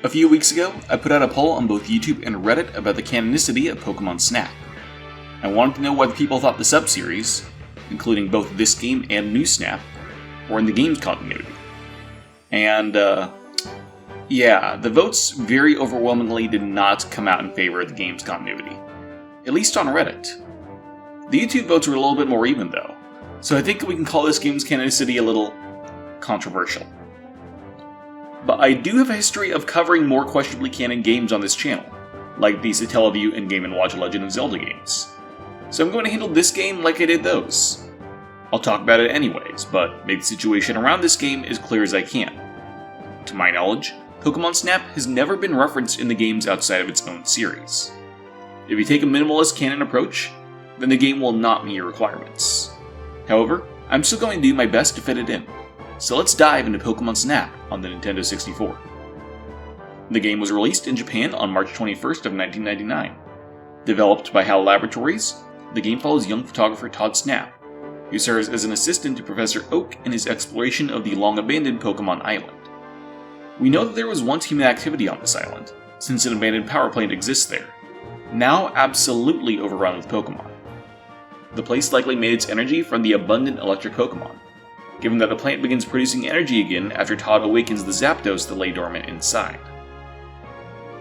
A few weeks ago, I put out a poll on both YouTube and Reddit about the canonicity of Pokémon Snap. I wanted to know whether people thought the sub-series, including both this game and New Snap, were in the game's continuity. And, the votes very overwhelmingly did not come out in favor of the game's continuity. At least on Reddit. The YouTube votes were a little bit more even, though, so I think we can call this game's canonicity a little controversial. But I do have a history of covering more questionably canon games on this channel, like the Satellaview and Game & Watch Legend of Zelda games. So I'm going to handle this game like I did those. I'll talk about it anyways, but make the situation around this game as clear as I can. To my knowledge, Pokémon Snap has never been referenced in the games outside of its own series. If you take a minimalist canon approach, then the game will not meet your requirements. However, I'm still going to do my best to fit it in. So let's dive into Pokémon Snap on the Nintendo 64. The game was released in Japan on March 21st of 1999. Developed by HAL Laboratories, the game follows young photographer Todd Snap, who serves as an assistant to Professor Oak in his exploration of the long-abandoned Pokémon Island. We know that there was once human activity on this island, since an abandoned power plant exists there, now absolutely overrun with Pokémon. The place likely made its energy from the abundant electric Pokémon, given that the plant begins producing energy again after Todd awakens the Zapdos that lay dormant inside.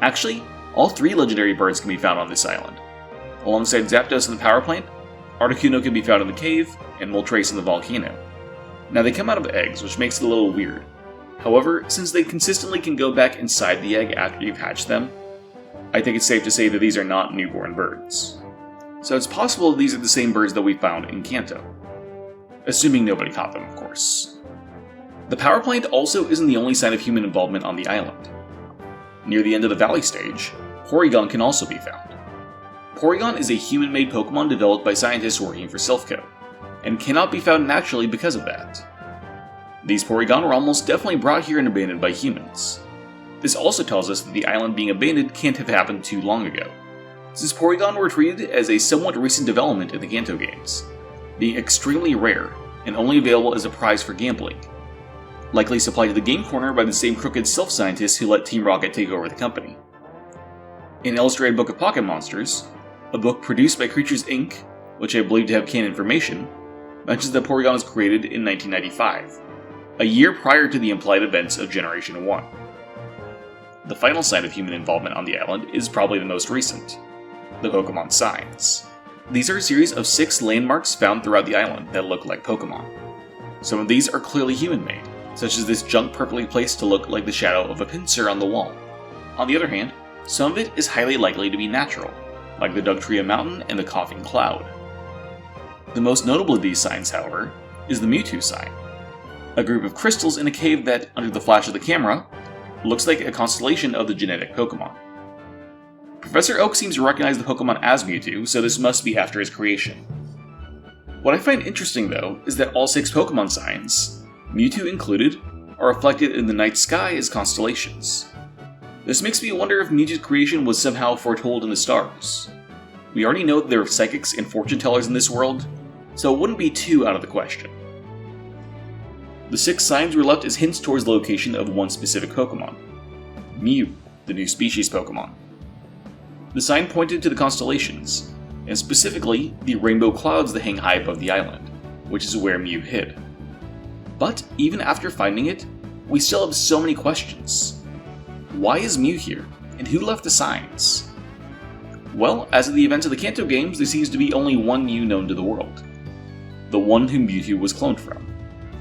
Actually, all three legendary birds can be found on this island. Alongside Zapdos in the power plant, Articuno can be found in the cave, and Moltres in the volcano. Now they come out of eggs, which makes it a little weird. However, since they consistently can go back inside the egg after you've hatched them, I think it's safe to say that these are not newborn birds. So it's possible these are the same birds that we found in Kanto. Assuming nobody caught them, of course. The power plant also isn't the only sign of human involvement on the island. Near the end of the valley stage, Porygon can also be found. Porygon is a human-made Pokémon developed by scientists working for Silphco, and cannot be found naturally because of that. These Porygon were almost definitely brought here and abandoned by humans. This also tells us that the island being abandoned can't have happened too long ago, since Porygon were treated as a somewhat recent development in the Kanto games, being extremely rare and only available as a prize for gambling, likely supplied to the Game Corner by the same crooked Silph scientists who let Team Rocket take over the company. In Illustrated Book of Pocket Monsters, a book produced by Creatures Inc., which I believe to have canon information, mentions that Porygon was created in 1995, a year prior to the implied events of Generation 1. The final sign of human involvement on the island is probably the most recent, the Pokémon signs. These are a series of 6 landmarks found throughout the island that look like Pokémon. Some of these are clearly human-made, such as this junk purpley placed to look like the shadow of a pincer on the wall. On the other hand, some of it is highly likely to be natural, like the Dugtrio Mountain and the Coughing Cloud. The most notable of these signs, however, is the Mewtwo sign, a group of crystals in a cave that, under the flash of the camera, looks like a constellation of the genetic Pokémon. Professor Oak seems to recognize the Pokémon as Mewtwo, so this must be after his creation. What I find interesting, though, is that all 6 Pokémon signs, Mewtwo included, are reflected in the night sky as constellations. This makes me wonder if Mewtwo's creation was somehow foretold in the stars. We already know that there are psychics and fortune tellers in this world, so it wouldn't be too out of the question. The 6 signs were left as hints towards the location of one specific Pokémon, Mew, the new species Pokémon. The sign pointed to the constellations, and specifically the rainbow clouds that hang high above the island, which is where Mew hid. But even after finding it, we still have so many questions. Why is Mew here, and who left the signs? Well, as of the events of the Kanto games, there seems to be only one Mew known to the world. The one whom Mewtwo was cloned from.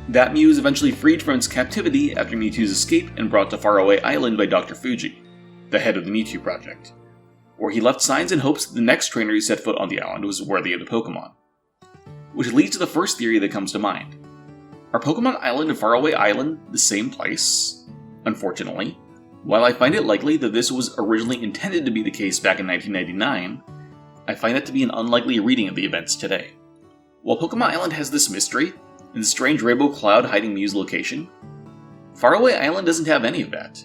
That Mew is eventually freed from its captivity after Mewtwo's escape and brought to Faraway Island by Dr. Fuji, the head of the Mewtwo Project, where he left signs in hopes that the next trainer who set foot on the island was worthy of the Pokémon. Which leads to the first theory that comes to mind. Are Pokémon Island and Faraway Island the same place? Unfortunately, while I find it likely that this was originally intended to be the case back in 1999, I find that to be an unlikely reading of the events today. While Pokémon Island has this mystery, and the strange rainbow cloud hiding Mew's location, Faraway Island doesn't have any of that.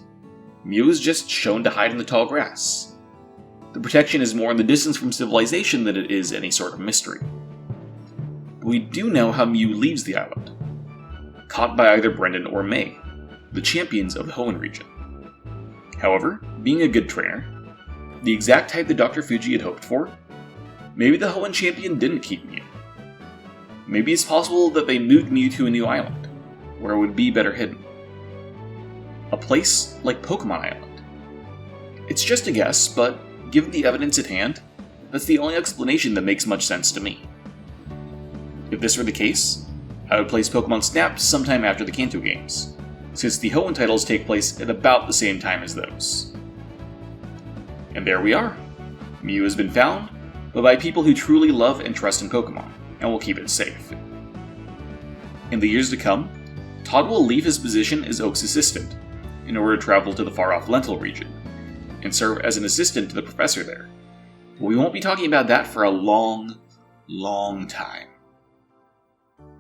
Mew is just shown to hide in the tall grass. The protection is more in the distance from civilization than it is any sort of mystery. But we do know how Mew leaves the island, caught by either Brendan or May, the champions of the Hoenn region. However, being a good trainer, the exact type that Dr. Fuji had hoped for, maybe the Hoenn champion didn't keep Mew. Maybe it's possible that they moved Mew to a new island, where it would be better hidden. A place like Pokémon Island. It's just a guess, but given the evidence at hand, that's the only explanation that makes much sense to me. If this were the case, I would place Pokémon Snap sometime after the Kanto games, since the Hoenn titles take place at about the same time as those. And there we are. Mew has been found, but by people who truly love and trust in Pokémon, and will keep it safe. In the years to come, Todd will leave his position as Oak's assistant, in order to travel to the far-off Lentil region, and serve as an assistant to the professor there. But we won't be talking about that for a long, long time.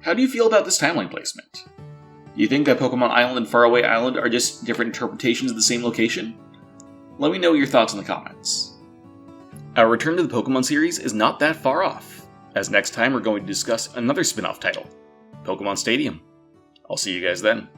How do you feel about this timeline placement? Do you think that Pokémon Island and Faraway Island are just different interpretations of the same location? Let me know your thoughts in the comments. Our return to the Pokémon series is not that far off, as next time we're going to discuss another spin-off title, Pokémon Stadium. I'll see you guys then.